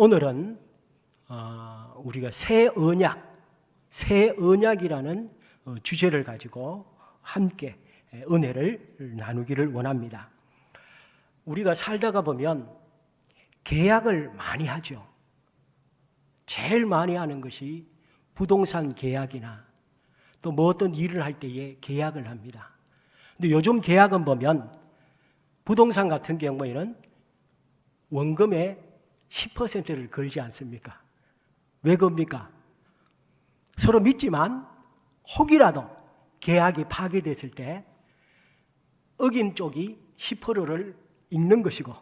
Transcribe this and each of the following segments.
오늘은 우리가 새 언약이라는 주제를 가지고 함께 은혜를 나누기를 원합니다. 우리가 살다가 보면 계약을 많이 하죠. 제일 많이 하는 것이 부동산 계약이나 또 뭐 어떤 일을 할 때에 계약을 합니다. 근데 요즘 계약은 보면 부동산 같은 경우에는 원금의 10%를 걸지 않습니까? 왜 겁니까? 서로 믿지만 혹이라도 계약이 파기됐을 때 어긴 쪽이 10%를 읽는 것이고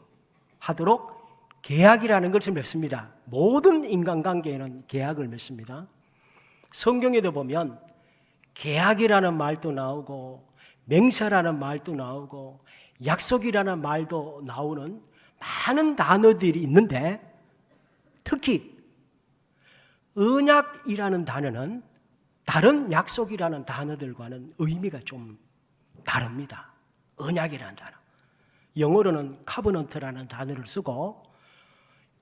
하도록 계약이라는 것을 맺습니다. 모든 인간관계에는 계약을 맺습니다. 성경에도 보면 계약이라는 말도 나오고 맹세라는 말도 나오고 약속이라는 말도 나오는 많은 단어들이 있는데 특히 언약이라는 단어는 다른 약속이라는 단어들과는 의미가 좀 다릅니다. 언약이라는 단어. 영어로는 카버넌트라는 단어를 쓰고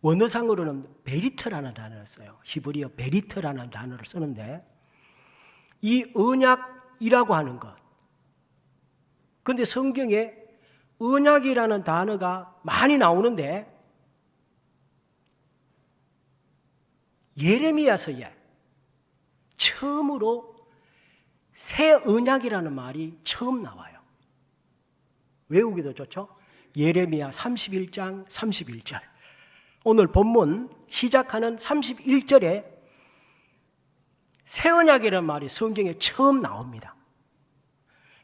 원어상으로는 베리트라는 단어를 써요. 히브리어 베리트라는 단어를 쓰는데 이 언약이라고 하는 것. 그런데 성경에 언약이라는 단어가 많이 나오는데 예레미야서에 처음으로 새 언약이라는 말이 처음 나와요. 외우기도 좋죠? 예레미야 31장 31절. 오늘 본문 시작하는 31절에 새 언약이라는 말이 성경에 처음 나옵니다.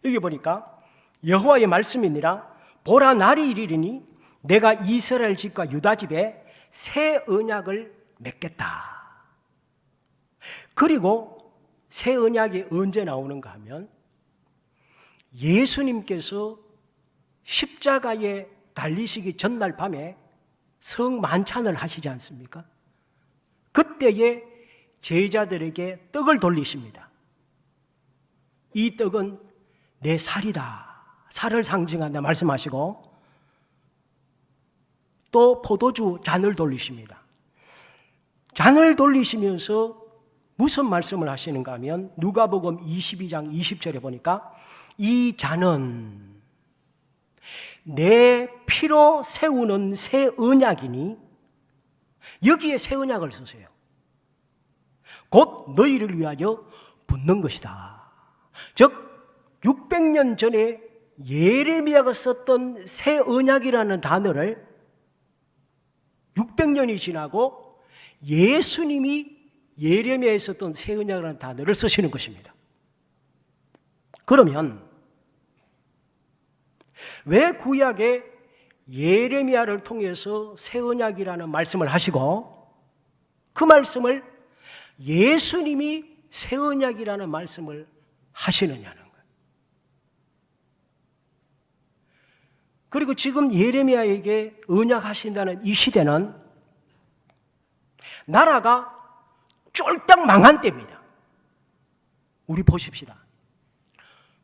여기 보니까 여호와의 말씀이니라 보라 날이 이르리니 내가 이스라엘 집과 유다 집에 새 언약을 맺겠다. 그리고 새 언약이 언제 나오는가 하면 예수님께서 십자가에 달리시기 전날 밤에 성만찬을 하시지 않습니까? 그때에 제자들에게 떡을 돌리십니다. 이 떡은 내 살이다. 살을 상징한다 말씀하시고 또 포도주 잔을 돌리십니다. 잔을 돌리시면서 무슨 말씀을 하시는가 하면 누가복음 22장 20절에 보니까 이 잔은 내 피로 세우는 새 언약이니 여기에 새 언약을 쓰세요. 곧 너희를 위하여 붓는 것이다. 즉 600년 전에 예레미야가 썼던 새 언약이라는 단어를 600년이 지나고 예수님이 예레미야에 썼던 새 언약이라는 단어를 쓰시는 것입니다. 그러면 왜 구약에 예레미야를 통해서 새 언약이라는 말씀을 하시고 그 말씀을 예수님이 새 언약이라는 말씀을 하시느냐는 거예요. 그리고 지금 예레미야에게 언약하신다는 이 시대는 나라가 쫄딱 망한 때입니다. 우리 보십시다.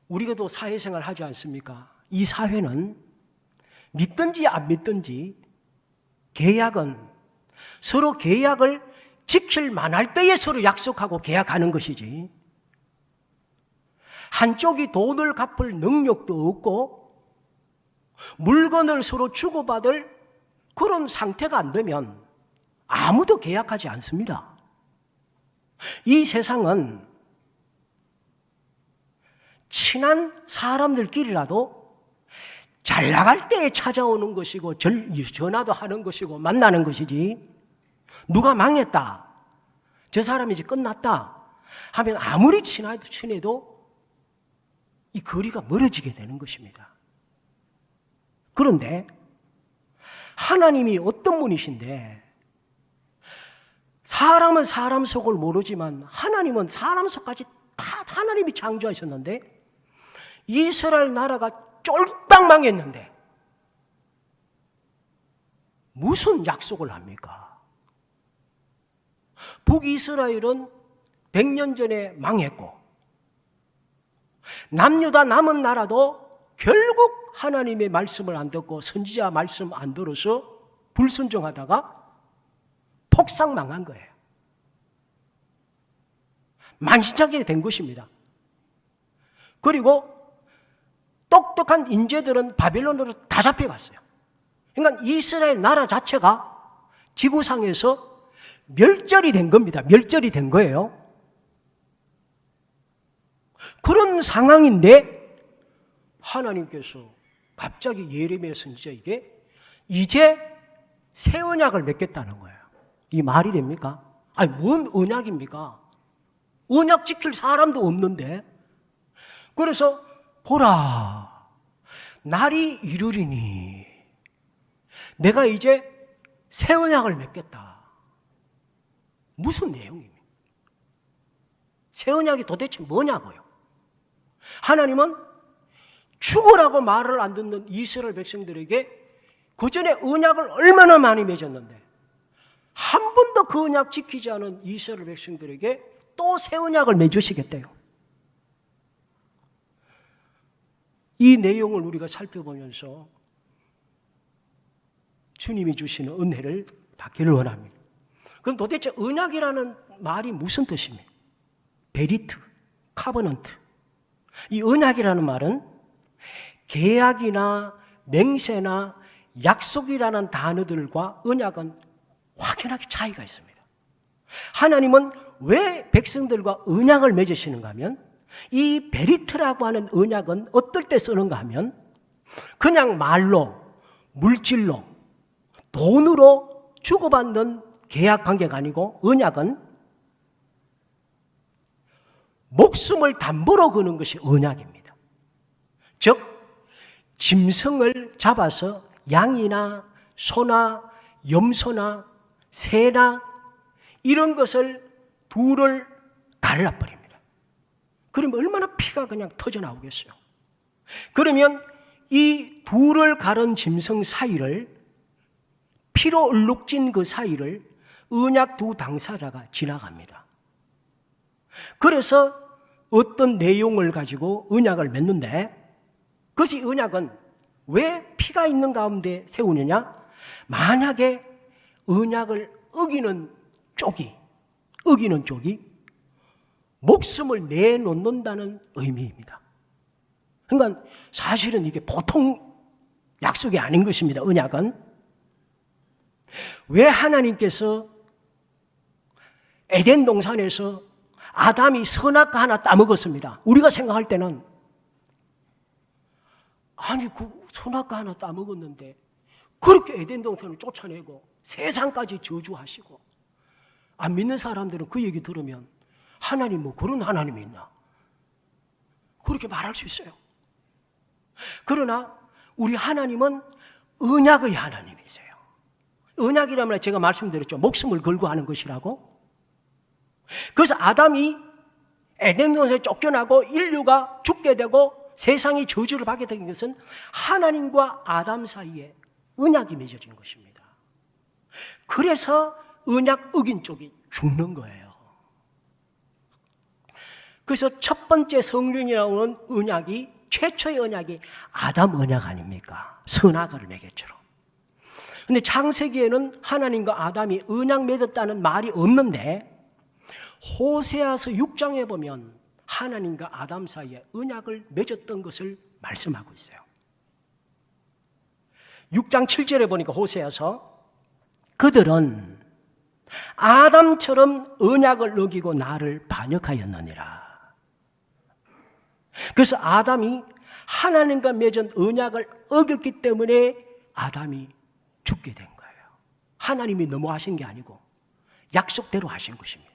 우리가 또 사회생활 하지 않습니까? 이 사회는 믿든지 안 믿든지 계약은 서로 계약을 지킬 만할 때에 서로 약속하고 계약하는 것이지 한쪽이 돈을 갚을 능력도 없고 물건을 서로 주고받을 그런 상태가 안 되면 아무도 계약하지 않습니다. 이 세상은 친한 사람들끼리라도 잘 나갈 때에 찾아오는 것이고 전화도 하는 것이고 만나는 것이지 누가 망했다, 저 사람이 이제 끝났다 하면 아무리 친해도 이 거리가 멀어지게 되는 것입니다. 그런데 하나님이 어떤 분이신데 사람은 사람 속을 모르지만 하나님은 사람 속까지 다 하나님이 창조하셨는데 이스라엘 나라가 쫄딱 망했는데 무슨 약속을 합니까? 북이스라엘은 100년 전에 망했고 남유다 남은 나라도 결국 하나님의 말씀을 안 듣고 선지자 말씀 안 들어서 불순종하다가 폭삭 망한 거예요. 만신창이가 된 것입니다. 그리고 똑똑한 인재들은 바벨론으로 다 잡혀갔어요. 그러니까 이스라엘 나라 자체가 지구상에서 멸절이 된 겁니다. 멸절이 된 거예요. 그런 상황인데 하나님께서 갑자기 예레미야 선지자에게 이제 새 언약을 맺겠다는 거예요. 이 말이 됩니까? 아니, 뭔 언약입니까? 언약 지킬 사람도 없는데. 그래서 보라, 날이 이르리니 내가 이제 새 언약을 맺겠다. 무슨 내용입니까? 새 언약이 도대체 뭐냐고요? 하나님은 죽으라고 말을 안 듣는 이스라엘 백성들에게 그 전에 언약을 얼마나 많이 맺었는데 한 번도 그 언약 지키지 않은 이스라엘 백성들에게 또 새 언약을 맺으시겠대요. 이 내용을 우리가 살펴보면서 주님이 주시는 은혜를 받기를 원합니다. 그럼 도대체 언약이라는 말이 무슨 뜻입니까? 베리트, 카버넌트. 이 언약이라는 말은 계약이나 맹세나 약속이라는 단어들과 언약은 확연하게 차이가 있습니다. 하나님은 왜 백성들과 언약을 맺으시는가 하면 이 베리트라고 하는 언약은 어떨 때 쓰는가 하면 그냥 말로, 물질로, 돈으로 주고받는 계약 관계가 아니고 언약은 목숨을 담보로 거는 것이 언약입니다. 즉 짐승을 잡아서 양이나 소나 염소나 새나 이런 것을 둘을 갈라버립니다. 그러면 얼마나 피가 그냥 터져나오겠어요. 그러면 이 둘을 가른 짐승 사이를, 피로 얼룩진 그 사이를 언약 두 당사자가 지나갑니다. 그래서 어떤 내용을 가지고 언약을 맺는데, 그것이 언약은 왜 피가 있는 가운데 세우느냐? 만약에 언약을 어기는 쪽이 목숨을 내놓는다는 의미입니다. 그러니까 사실은 이게 보통 약속이 아닌 것입니다. 언약은. 왜 하나님께서 에덴 동산에서 아담이 선악과 하나 따먹었습니다. 우리가 생각할 때는 아니 그 선악과 하나 따먹었는데 그렇게 에덴 동산을 쫓아내고 세상까지 저주하시고, 안 믿는 사람들은 그 얘기 들으면 하나님 뭐 그런 하나님이 있나? 그렇게 말할 수 있어요. 그러나 우리 하나님은 언약의 하나님이세요. 언약이라면 제가 말씀드렸죠. 목숨을 걸고 하는 것이라고. 그래서 아담이 에덴 동산에 쫓겨나고 인류가 죽게 되고 세상이 저주를 받게 된 것은 하나님과 아담 사이에 언약이 맺어진 것입니다. 그래서 언약 어긴 쪽이 죽는 거예요. 그래서 첫 번째 성경에 나오는 언약이, 최초의 언약이 아담 언약 아닙니까? 선악과를 매개처럼. 근데 창세기에는 하나님과 아담이 언약 맺었다는 말이 없는데 호세아서 6장에 보면 하나님과 아담 사이에 언약을 맺었던 것을 말씀하고 있어요. 6장 7절에 보니까 호세아서 그들은 아담처럼 언약을 어기고 나를 반역하였느니라. 그래서 아담이 하나님과 맺은 언약을 어겼기 때문에 아담이 죽게 된 거예요. 하나님이 너무하신 게 아니고 약속대로 하신 것입니다.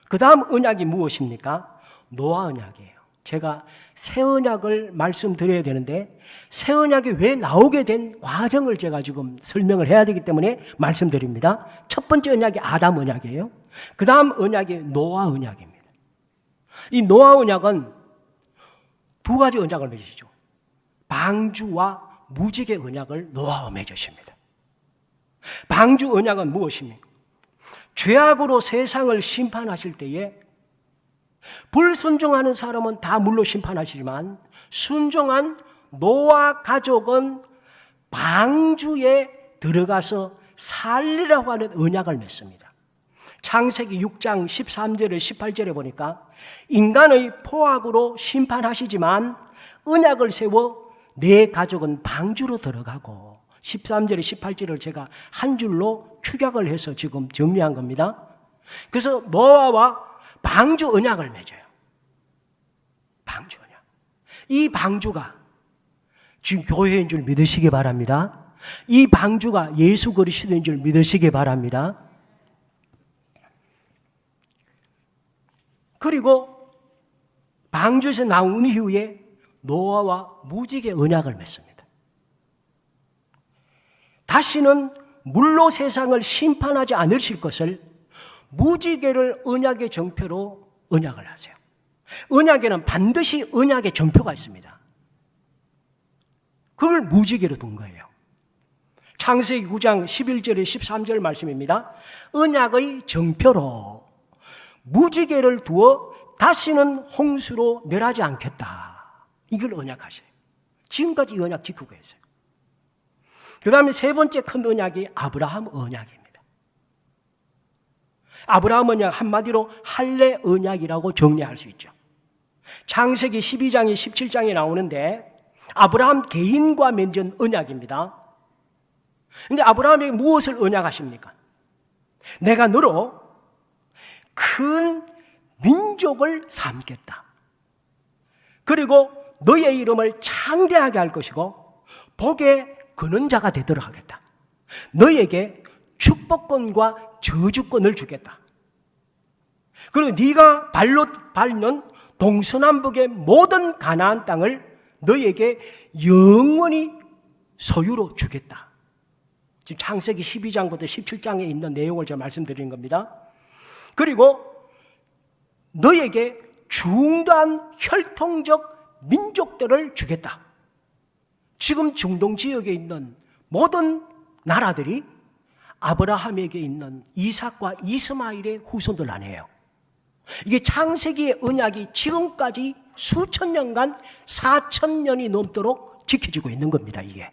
그 다음 언약이 무엇입니까? 노아 언약이에요. 제가 새 언약을 말씀드려야 되는데 새 언약이 왜 나오게 된 과정을 제가 지금 설명을 해야 되기 때문에 말씀드립니다. 첫 번째 언약이 아담 언약이에요. 그 다음 언약이 노아 언약입니다. 이 노아 언약은 두 가지 언약을 맺으시죠. 방주와 무직의 언약을 노아와 맺으십니다. 방주 언약은 무엇입니까? 죄악으로 세상을 심판하실 때에 불순종하는 사람은 다 물로 심판하시지만 순종한 노아 가족은 방주에 들어가서 살리라고 하는 언약을 맺습니다. 창세기 6장 13절에 18절에 보니까 인간의 포악으로 심판하시지만 언약을 세워 내 가족은 방주로 들어가고 13절에 18절을 제가 한 줄로 축약을 해서 지금 정리한 겁니다. 그래서 노아와 방주 언약을 맺어요. 방주 언약. 이 방주가 지금 교회인 줄 믿으시기 바랍니다. 이 방주가 예수 그리스도인 줄 믿으시기 바랍니다. 그리고 방주에서 나온 이후에 노아와 무지개 언약을 맺습니다. 다시는 물로 세상을 심판하지 않으실 것을 무지개를 언약의 정표로 언약을 하세요. 언약에는 반드시 언약의 정표가 있습니다. 그걸 무지개로 둔 거예요. 창세기 9장 11절에 13절 말씀입니다. 언약의 정표로 무지개를 두어 다시는 홍수로 멸하지 않겠다. 이걸 언약하셔요. 지금까지 이 언약 지키고 계세요. 그 다음에 세 번째 큰 언약이 아브라함 언약입니다. 아브라함 언약 한마디로 할례 언약이라고 정리할 수 있죠. 창세기 12장에 17장에 나오는데 아브라함 개인과 맺은 언약입니다. 그런데 아브라함에게 무엇을 언약하십니까? 내가 너로 큰 민족을 삼겠다. 그리고 너의 이름을 창대하게 할 것이고 복의 근원자가 되도록 하겠다. 너에게 축복권과 저주권을 주겠다. 그리고 네가 발로 밟는 동서남북의 모든 가나안 땅을 너에게 영원히 소유로 주겠다. 지금 창세기 12장부터 17장에 있는 내용을 제가 말씀드리는 겁니다. 그리고 너에게 중대한 혈통적 민족들을 주겠다. 지금 중동 지역에 있는 모든 나라들이 아브라함에게 있는 이삭과 이스마엘의 후손들 아니에요. 이게 창세기의 언약이 지금까지 수천 년간 4,000년이 넘도록 지켜지고 있는 겁니다. 이게.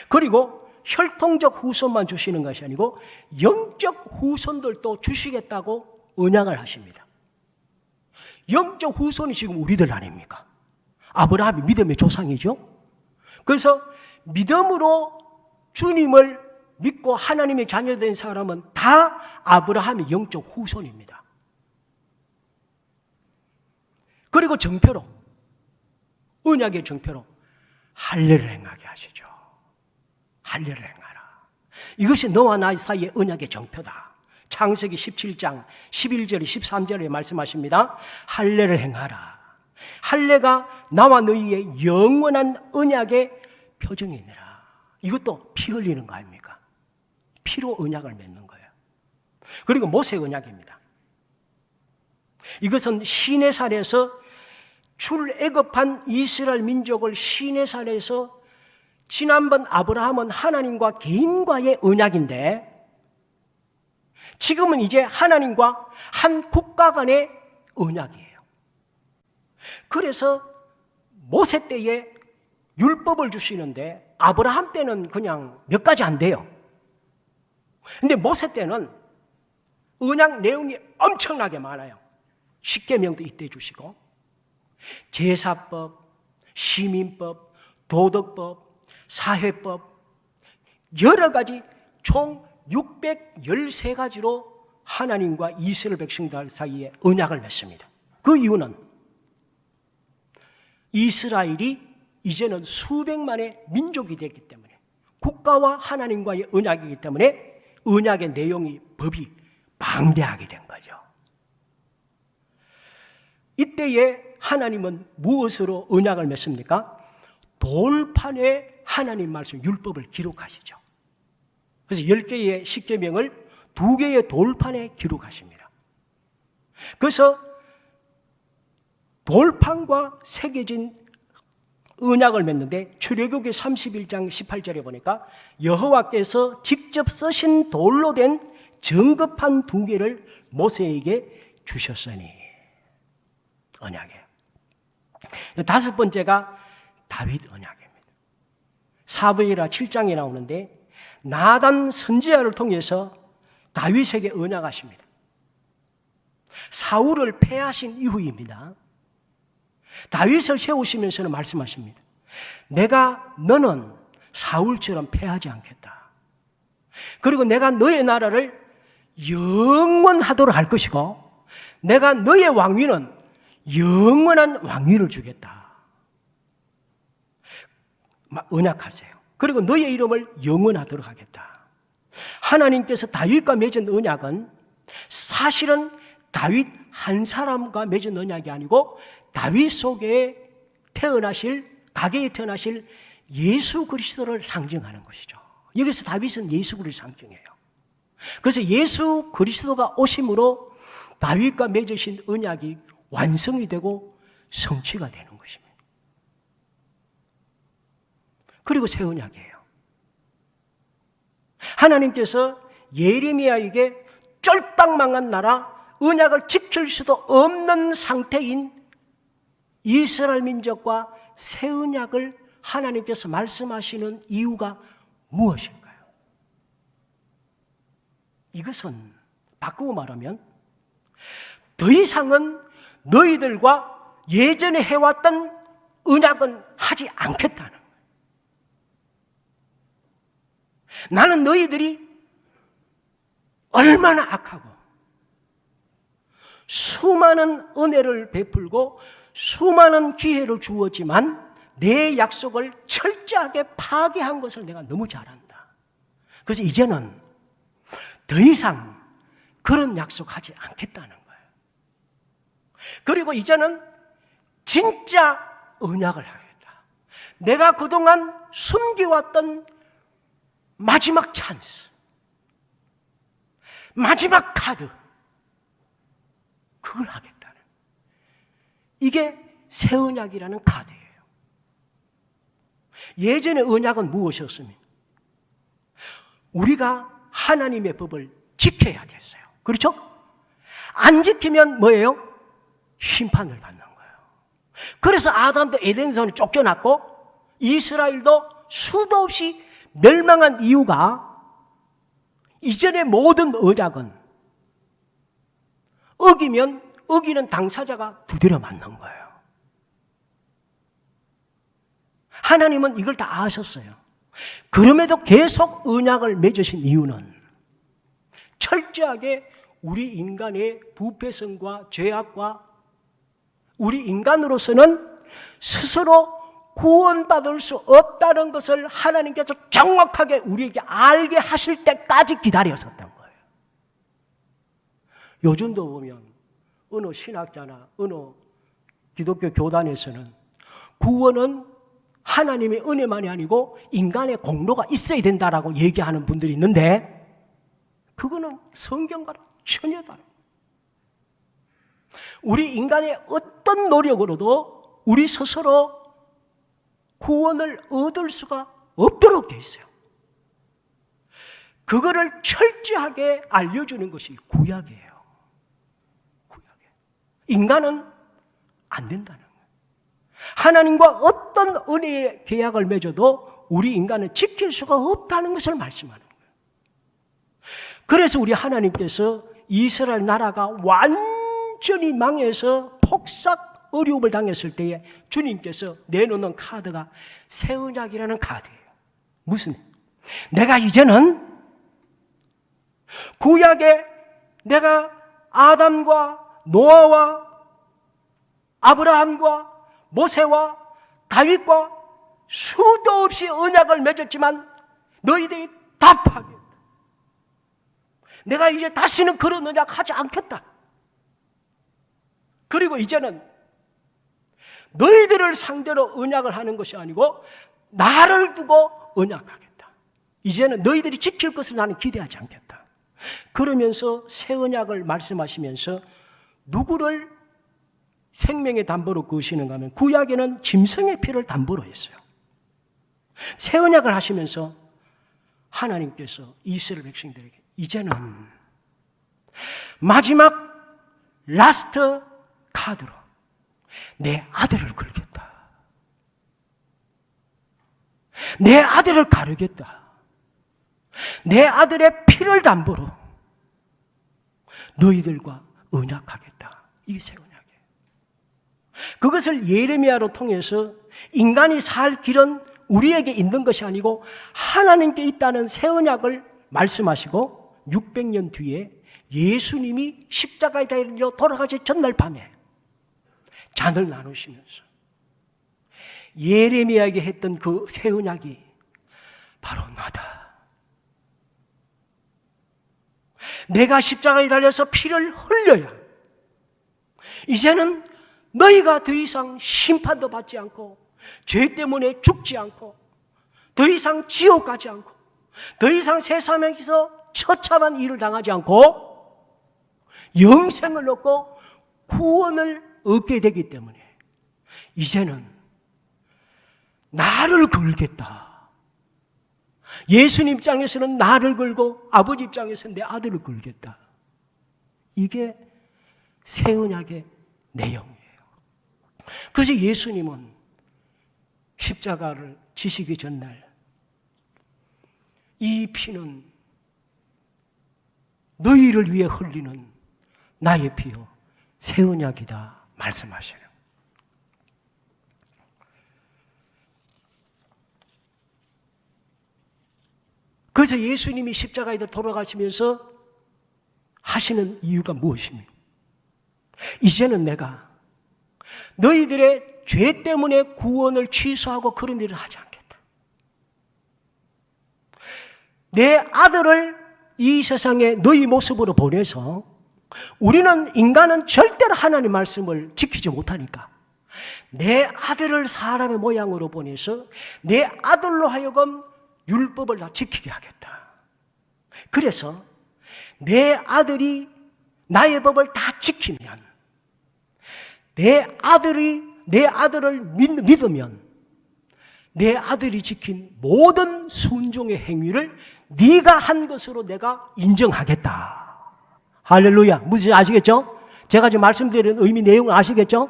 그리고 혈통적 후손만 주시는 것이 아니고 영적 후손들도 주시겠다고 언약을 하십니다. 영적 후손이 지금 우리들 아닙니까? 아브라함이 믿음의 조상이죠. 그래서 믿음으로 주님을 믿고 하나님의 자녀된 사람은 다 아브라함의 영적 후손입니다. 그리고 정표로, 언약의 정표로 할례를 행하게 하시죠. 할례를 행하라. 이것이 너와 나 사이의 언약의 정표다. 창세기 17장 11절에 13절에 말씀하십니다. 할례를 행하라. 할례가 나와 너희의 영원한 언약의 표정이니라. 이것도 피 흘리는 거 아닙니까? 피로 언약을 맺는 거예요. 그리고 모세 언약입니다. 이것은 시내산에서 출애굽한 이스라엘 민족을 시내산에서 지난번 아브라함은 하나님과 개인과의 언약인데 지금은 이제 하나님과 한 국가 간의 언약이에요. 그래서 모세 때에 율법을 주시는데 아브라함 때는 그냥 몇 가지 안 돼요. 근데 모세 때는 언약 내용이 엄청나게 많아요. 십계명도 이때 주시고 제사법, 시민법, 도덕법, 사회법 여러 가지 총 613가지로 하나님과 이스라엘 백성들 사이에 언약을 맺습니다. 그 이유는 이스라엘이 이제는 수백만의 민족이 됐기 때문에 국가와 하나님과의 언약이기 때문에 언약의 내용이 법이 방대하게 된 거죠. 이때에 하나님은 무엇으로 언약을 맺습니까? 돌판에 하나님 말씀 율법을 기록하시죠. 그래서 10개의 십계명을 2개의 돌판에 기록하십니다. 그래서 돌판과 새겨진 언약을 맺는데 출애굽기 31장 18절에 보니까 여호와께서 직접 쓰신 돌로 된 정급판 2개를 모세에게 주셨으니 언약이에요. 5번째가 다윗 언약입니다. 사무엘하 7장에 나오는데 나단 선지자를 통해서 다윗에게 언약하십니다. 사울을 패하신 이후입니다. 다윗을 세우시면서는 말씀하십니다. 너는 사울처럼 패하지 않겠다. 그리고 내가 너의 나라를 영원하도록 할 것이고 내가 너의 왕위는 영원한 왕위를 주겠다. 언약하세요. 그리고 너의 이름을 영원하도록 하겠다. 하나님께서 다윗과 맺은 언약은 사실은 다윗 한 사람과 맺은 언약이 아니고 다윗 속에 가게에 태어나실 예수 그리스도를 상징하는 것이죠. 여기서 다윗은 예수 그리스도를 상징해요. 그래서 예수 그리스도가 오심으로 다윗과 맺으신 언약이 완성이 되고 성취가 되는 것입니다. 그리고 새 언약이에요. 하나님께서 예레미야에게 쫄딱망한 나라, 언약을 지킬 수도 없는 상태인 이스라엘 민족과 새 언약을 하나님께서 말씀하시는 이유가 무엇일까요? 이것은 바꾸고 말하면 더 이상은 너희들과 예전에 해왔던 언약은 하지 않겠다는 거예요. 나는 너희들이 얼마나 악하고 수많은 은혜를 베풀고 수많은 기회를 주었지만 내 약속을 철저하게 파괴한 것을 내가 너무 잘 안다. 그래서 이제는 더 이상 그런 약속하지 않겠다는 거예요. 그리고 이제는 진짜 언약을 하겠다. 내가 그동안 숨겨왔던 마지막 찬스, 마지막 카드, 그걸 하겠다는, 이게 새 언약이라는 카드예요. 예전의 언약은 무엇이었습니까? 우리가 하나님의 법을 지켜야 됐어요. 그렇죠? 안 지키면 뭐예요? 심판을 받는 거예요. 그래서 아담도 에덴성에 쫓겨났고 이스라엘도 수도 없이 멸망한 이유가 이전의 모든 언약은 어기는 당사자가 두드려 맞는 거예요. 하나님은 이걸 다 아셨어요. 그럼에도 계속 언약을 맺으신 이유는 철저하게 우리 인간의 부패성과 죄악과 우리 인간으로서는 스스로 구원받을 수 없다는 것을 하나님께서 정확하게 우리에게 알게 하실 때까지 기다렸었던 거예요. 요즘도 보면 어느 신학자나 어느 기독교 교단에서는 구원은 하나님의 은혜만이 아니고 인간의 공로가 있어야 된다라고 얘기하는 분들이 있는데 그거는 성경과는 전혀 다릅니다. 우리 인간의 어떤 노력으로도 우리 스스로 구원을 얻을 수가 없도록 되어 있어요. 그거를 철저하게 알려주는 것이 구약이에요. 인간은 안 된다는 거예요. 하나님과 어떤 은혜의 계약을 맺어도 우리 인간은 지킬 수가 없다는 것을 말씀하는 거예요. 그래서 우리 하나님께서 이스라엘 나라가 완전히 망해서 폭삭 어려움을 당했을 때에 주님께서 내놓는 카드가 새 언약이라는 카드예요. 무슨? 내가 이제는 구약에 내가 아담과 노아와 아브라함과 모세와 다윗과 수도 없이 언약을 맺었지만 너희들이 다 파괴했다. 내가 이제 다시는 그런 언약 하지 않겠다. 그리고 이제는 너희들을 상대로 언약을 하는 것이 아니고 나를 두고 언약하겠다. 이제는 너희들이 지킬 것을 나는 기대하지 않겠다. 그러면서 새 언약을 말씀하시면서 누구를 생명의 담보로 거시는가 하면 구약에는 짐승의 피를 담보로 했어요. 새 언약을 하시면서 하나님께서 이스라엘 백성들에게 이제는 마지막 라스트 카드로 내 아들을 걸겠다. 내 아들을 가르겠다. 내 아들의 피를 담보로 너희들과 언약하겠다. 이게 새 언약이에요. 그것을 예레미야로 통해서 인간이 살 길은 우리에게 있는 것이 아니고 하나님께 있다는 새 언약을 말씀하시고 600년 뒤에 예수님이 십자가에 달려 돌아가시 전날 밤에 잔을 나누시면서 예레미야에게 했던 그 새 언약이 바로 나다. 내가 십자가에 달려서 피를 흘려야 이제는 너희가 더 이상 심판도 받지 않고 죄 때문에 죽지 않고 더 이상 지옥 가지 않고 더 이상 세상에서 처참한 일을 당하지 않고 영생을 얻고 구원을 얻게 되기 때문에 이제는 나를 걸겠다. 예수님 입장에서는 나를 걸고 아버지 입장에서는 내 아들을 걸겠다. 이게 새 언약의 내용이에요. 그래서 예수님은 십자가를 지시기 전날 이 피는 너희를 위해 흘리는 나의 피요 새 언약이다 말씀하시는. 그래서 예수님이 십자가에 돌아가시면서 하시는 이유가 무엇입니까? 이제는 내가 너희들의 죄 때문에 구원을 취소하고 그런 일을 하지 않겠다. 내 아들을 이 세상에 너희 모습으로 보내서 우리는 인간은 절대로 하나님 말씀을 지키지 못하니까 내 아들을 사람의 모양으로 보내서 내 아들로 하여금 율법을 다 지키게 하겠다. 그래서 내 아들이 나의 법을 다 지키면 내 아들을 믿으면 내 아들이 지킨 모든 순종의 행위를 네가 한 것으로 내가 인정하겠다. 할렐루야. 무슨 아시겠죠? 제가 지금 말씀드리는 의미 내용을 아시겠죠?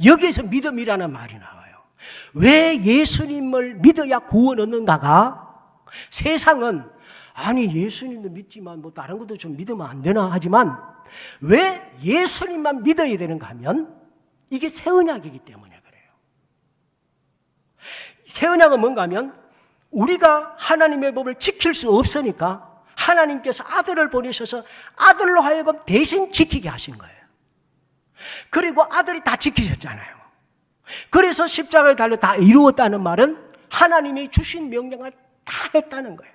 여기에서 믿음이라는 말이 나와요. 왜 예수님을 믿어야 구원 얻는가가 세상은 아니 예수님도 믿지만 뭐 다른 것도 좀 믿으면 안 되나 하지만 왜 예수님만 믿어야 되는가 하면 이게 새 언약이기 때문에 그래요. 새 언약은 뭔가 하면 우리가 하나님의 법을 지킬 수 없으니까 하나님께서 아들을 보내셔서 아들로 하여금 대신 지키게 하신 거예요. 그리고 아들이 다 지키셨잖아요. 그래서 십자가에 달려 다 이루었다는 말은 하나님이 주신 명령을 다 했다는 거예요.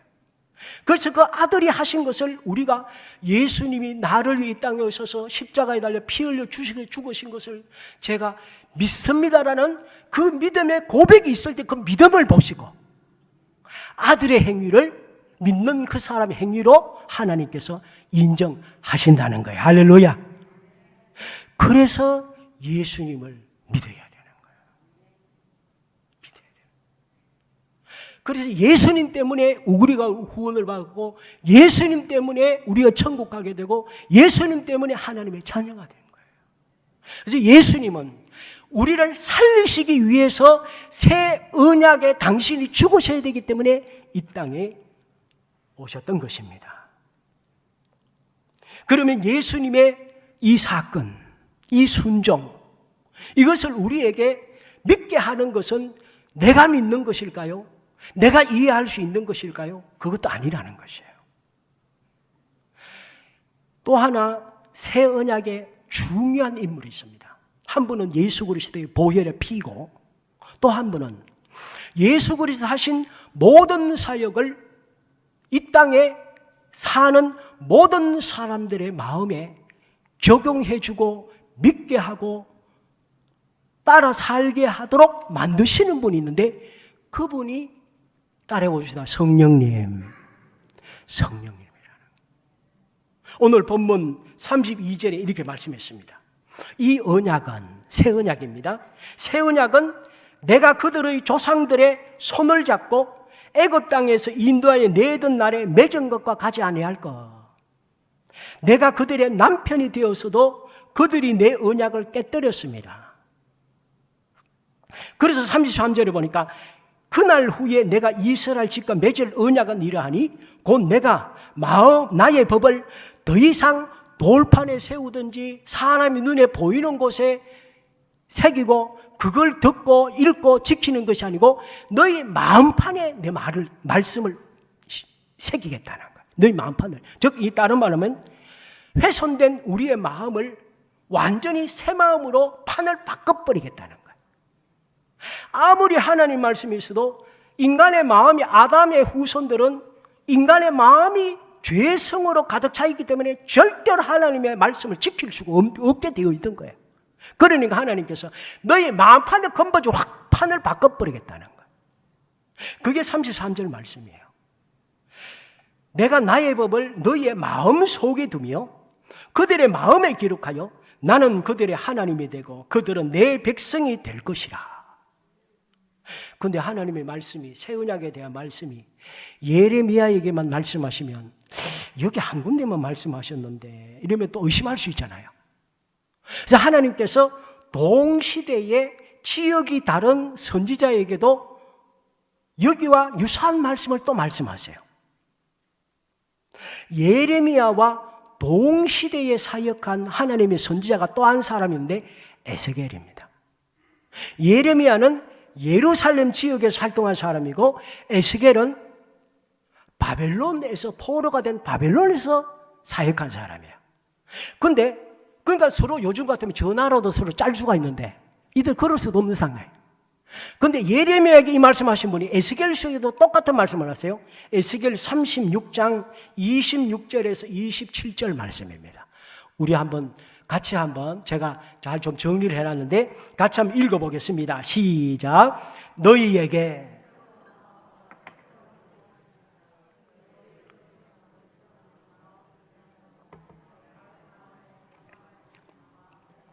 그래서 그 아들이 하신 것을 우리가 예수님이 나를 위해 이 땅에 오셔서 십자가에 달려 피 흘려 죽으신 것을 제가 믿습니다라는 그 믿음의 고백이 있을 때 그 믿음을 보시고 아들의 행위를 믿는 그 사람의 행위로 하나님께서 인정하신다는 거예요. 할렐루야. 그래서 예수님을 믿어야 되는 거예요. 믿어야 돼요. 그래서 예수님 때문에 우리가 구원을 받고 예수님 때문에 우리가 천국 가게 되고 예수님 때문에 하나님의 자녀가 되는 거예요. 그래서 예수님은 우리를 살리시기 위해서 새 언약에 당신이 죽으셔야 되기 때문에 이 땅에 오셨던 것입니다. 그러면 예수님의 이 사건, 이 순종, 이것을 우리에게 믿게 하는 것은 내가 믿는 것일까요? 내가 이해할 수 있는 것일까요? 그것도 아니라는 것이에요. 또 하나 새 언약의 중요한 인물이 있습니다. 한 분은 예수 그리스도의 보혈의 피고 또 한 분은 예수 그리스도 하신 모든 사역을 이 땅에 사는 모든 사람들의 마음에 적용해주고 믿게 하고 따라 살게 하도록 만드시는 분이 있는데 그분이 따라해봅시다. 성령님이라는 오늘 본문 32절에 이렇게 말씀했습니다. 이 언약은 새 언약입니다. 새 언약은 내가 그들의 조상들의 손을 잡고 애굽 땅에서 인도하여 내던 날에 맺은 것과 같이 아니할 것. 내가 그들의 남편이 되었어도 그들이 내 언약을 깨뜨렸습니다. 그래서 33절에 보니까 그날 후에 내가 이스라엘 집과 맺을 언약은 이러하니 곧 내가 나의 법을 더 이상 돌판에 세우든지 사람이 눈에 보이는 곳에 새기고 그걸 듣고 읽고 지키는 것이 아니고 너희 마음판에 내 말씀을 새기겠다는 거야. 너희 마음판을. 즉 이 다른 말하면 훼손된 우리의 마음을 완전히 새 마음으로 판을 바꿔버리겠다는 거야. 아무리 하나님 말씀이 있어도 인간의 마음이, 아담의 후손들은 인간의 마음이 죄성으로 가득 차 있기 때문에 절대로 하나님의 말씀을 지킬 수가 없게 되어 있던 거예요. 그러니까 하나님께서 너희 마음판을 건버지 확 판을 바꿔버리겠다는 거예요. 그게 33절 말씀이에요. 내가 나의 법을 너희의 마음 속에 두며 그들의 마음에 기록하여 나는 그들의 하나님이 되고 그들은 내 백성이 될 것이라. 그런데 하나님의 말씀이, 새 언약에 대한 말씀이 예레미야에게만 말씀하시면 여기 한 군데만 말씀하셨는데 이러면 또 의심할 수 있잖아요. 그래서 하나님께서 동시대에 지역이 다른 선지자에게도 여기와 유사한 말씀을 또 말씀하세요. 예레미야와 동시대에 사역한 하나님의 선지자가 또 한 사람인데 에스겔입니다. 예레미야는 예루살렘 지역에서 활동한 사람이고 에스겔은 바벨론에서 포로가 된 바벨론에서 사역한 사람이에요. 그러니까 서로 요즘 같으면 전화로도 서로 짤 수가 있는데 이들 그럴 수도 없는 상황이에요. 그런데 예레미야에게 이 말씀하신 분이 에스겔서에도 똑같은 말씀을 하세요. 에스겔 36장 26절에서 27절 말씀입니다. 우리 같이 제가 잘 좀 정리를 해놨는데 같이 한번 읽어보겠습니다. 시작. 너희에게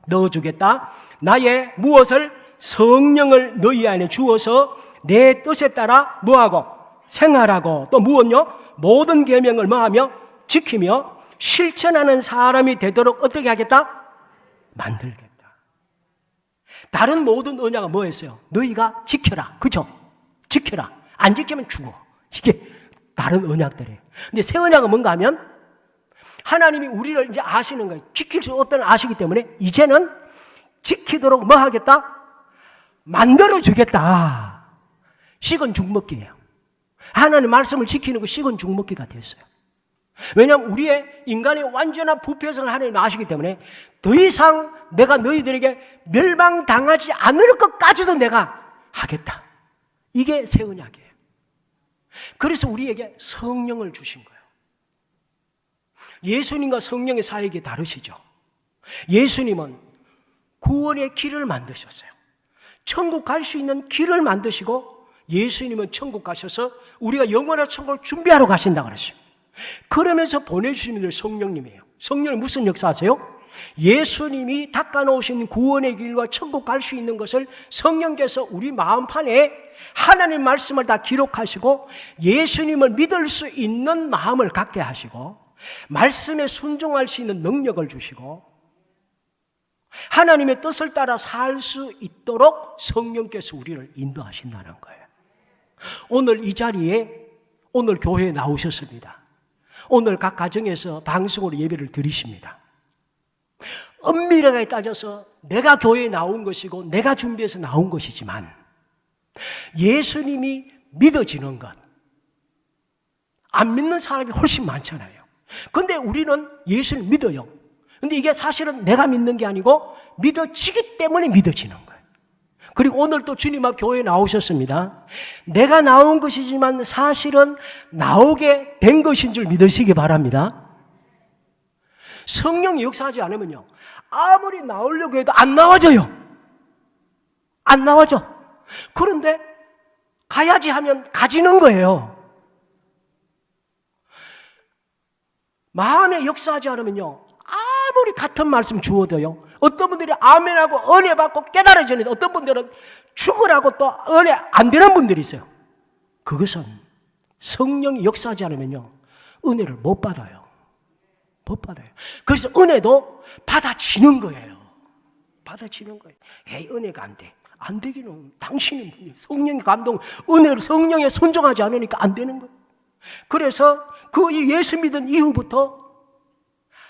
넣어주겠다. 나의 무엇을? 성령을 너희 안에 주어서 내 뜻에 따라 뭐하고? 생활하고 또 무엇요? 모든 계명을 뭐하며? 지키며 실천하는 사람이 되도록 어떻게 하겠다? 만들겠다. 다른 모든 언약은 뭐였어요? 너희가 지켜라. 그죠? 지켜라. 안 지키면 죽어. 이게 다른 언약들이에요. 근데 새 언약은 뭔가 하면 하나님이 우리를 이제 아시는 거예요. 지킬 수 없다는 아시기 때문에 이제는 지키도록 뭐 하겠다? 만들어주겠다. 식은 죽먹기예요. 하나님 말씀을 지키는 거 식은 죽먹기가 됐어요. 왜냐하면 우리의 인간의 완전한 부패성을 하나님 아시기 때문에 더 이상 내가 너희들에게 멸망당하지 않을 것까지도 내가 하겠다. 이게 새 언약이에요. 그래서 우리에게 성령을 주신 거예요. 예수님과 성령의 사역이 다르시죠. 예수님은 구원의 길을 만드셨어요. 천국 갈 수 있는 길을 만드시고 예수님은 천국 가셔서 우리가 영원한 천국을 준비하러 가신다고 그랬어요. 그러면서 보내주신 분이 성령님이에요. 성령은 무슨 역사하세요? 예수님이 닦아놓으신 구원의 길과 천국 갈 수 있는 것을 성령께서 우리 마음판에 하나님 말씀을 다 기록하시고 예수님을 믿을 수 있는 마음을 갖게 하시고 말씀에 순종할 수 있는 능력을 주시고 하나님의 뜻을 따라 살 수 있도록 성령께서 우리를 인도하신다는 거예요. 오늘 이 자리에 오늘 교회에 나오셨습니다. 오늘 각 가정에서 방송으로 예배를 드리십니다. 엄밀하게 따져서 내가 교회에 나온 것이고 내가 준비해서 나온 것이지만 예수님이 믿어지는 것, 안 믿는 사람이 훨씬 많잖아요. 그런데 우리는 예수를 믿어요. 근데 이게 사실은 내가 믿는 게 아니고 믿어지기 때문에 믿어지는 거예요. 그리고 오늘 또 주님 앞 교회에 나오셨습니다. 내가 나온 것이지만 사실은 나오게 된 것인 줄 믿으시기 바랍니다. 성령이 역사하지 않으면요, 아무리 나오려고 해도 안 나와져요. 안 나와져. 그런데 가야지 하면 가지는 거예요. 마음에 역사하지 않으면요, 아무리 같은 말씀 주어도요, 어떤 분들이 아멘하고 은혜 받고 깨달아지는데 어떤 분들은 죽으라고 또 은혜 안 되는 분들이 있어요. 그것은 성령이 역사하지 않으면요, 은혜를 못 받아요. 못 받아요. 그래서 은혜도 받아지는 거예요. 받아지는 거예요. 에이, 은혜가 안 돼. 안 되기는 당신은 성령의 감동, 은혜로 성령에 순종하지 않으니까 안 되는 거예요. 그래서 그 예수 믿은 이후부터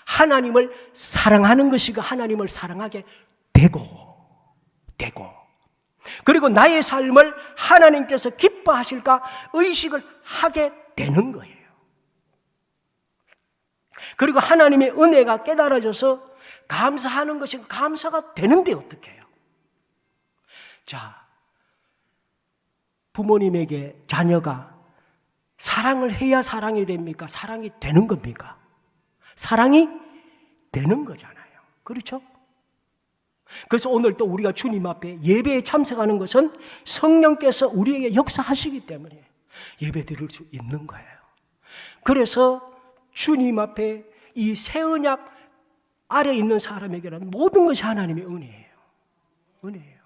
하나님을 사랑하는 것이고 하나님을 사랑하게 되고 그리고 나의 삶을 하나님께서 기뻐하실까 의식을 하게 되는 거예요. 그리고 하나님의 은혜가 깨달아져서 감사하는 것이 감사가 되는데 어떻게 해요? 자, 부모님에게 자녀가 사랑을 해야 사랑이 됩니까? 사랑이 되는 겁니까? 사랑이 되는 거잖아요. 그렇죠? 그래서 오늘 또 우리가 주님 앞에 예배에 참석하는 것은 성령께서 우리에게 역사하시기 때문에 예배 드릴 수 있는 거예요. 그래서 주님 앞에 이 새 언약 아래 있는 사람에게는 모든 것이 하나님의 은혜예요. 은혜예요.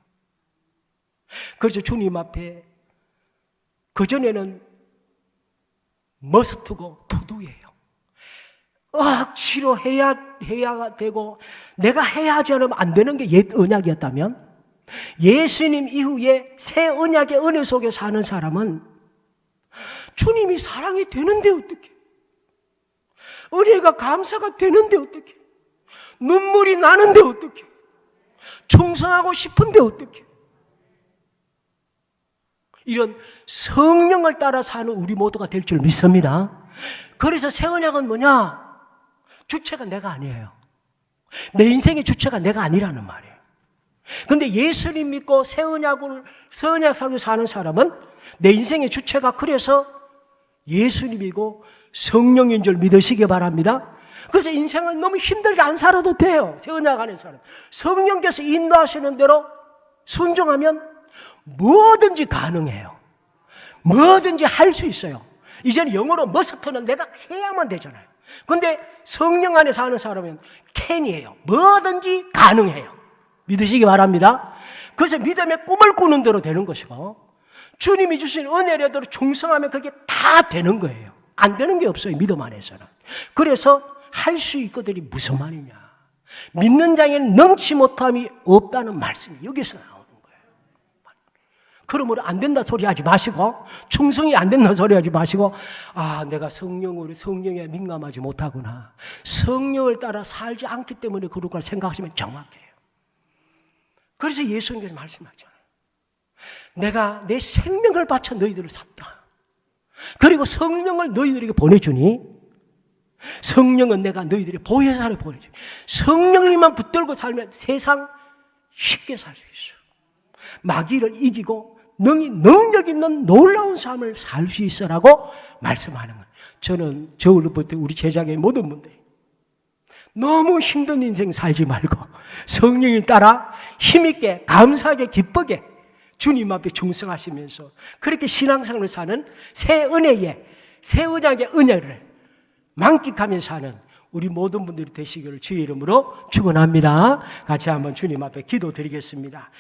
그래서 주님 앞에 그전에는 머스트고 투두예요. 억지로 해야 되고 내가 해야 하지 않으면 안 되는 게 옛 언약이었다면 예수님 이후에 새 언약의 은혜 속에 사는 사람은 주님이 사랑이 되는데 어떻게? 은혜가 감사가 되는데 어떻게? 눈물이 나는데 어떻게? 충성하고 싶은데 어떻게? 이런 성령을 따라 사는 우리 모두가 될 줄 믿습니다. 그래서 새 언약은 뭐냐? 주체가 내가 아니에요. 내 인생의 주체가 내가 아니라는 말이에요. 근데 예수님 믿고 새 언약 속에 사는 사람은 내 인생의 주체가 그래서 예수님이고 성령인 줄 믿으시기 바랍니다. 그래서 인생을 너무 힘들게 안 살아도 돼요. 새 언약 안에서는 성령께서 인도하시는 대로 순종하면 뭐든지 가능해요. 뭐든지 할 수 있어요. 이제는 영어로 머스트는 내가 해야만 되잖아요. 근데 성령 안에 사는 사람은 캔이에요. 뭐든지 가능해요. 믿으시기 바랍니다. 그래서 믿음의 꿈을 꾸는 대로 되는 것이고 주님이 주신 은혜대로 충성하면 그게 다 되는 거예요. 안 되는 게 없어요. 믿음 안에서는. 그래서 할 수 있거든이 무슨 말이냐. 믿는 자에는 넘치 못함이 없다는 말씀이 여기서 나오는 거예요. 그러므로 안 된다 소리 하지 마시고 충성이 안 된다 소리 하지 마시고 내가 성령에 민감하지 못하구나. 성령을 따라 살지 않기 때문에 그럴 걸 생각하시면 정확해요. 그래서 예수님께서 말씀하잖아요. 내가 내 생명을 바쳐 너희들을 샀다. 그리고 성령을 너희들에게 보내주니 성령은 내가 너희들의 보혜사를 보내주니 성령님만 붙들고 살면 세상 쉽게 살 수 있어. 마귀를 이기고 능력 있는 놀라운 삶을 살 수 있어라고 말씀하는 거예요. 저는 저울부터 우리 제자의 모든 분들이 너무 힘든 인생 살지 말고 성령을 따라 힘있게 감사하게 기쁘게 주님 앞에 충성하시면서 그렇게 신앙생활을 사는 새 언약의 은혜를 만끽하면서 사는 우리 모든 분들이 되시기를 주의 이름으로 축원합니다. 같이 한번 주님 앞에 기도드리겠습니다.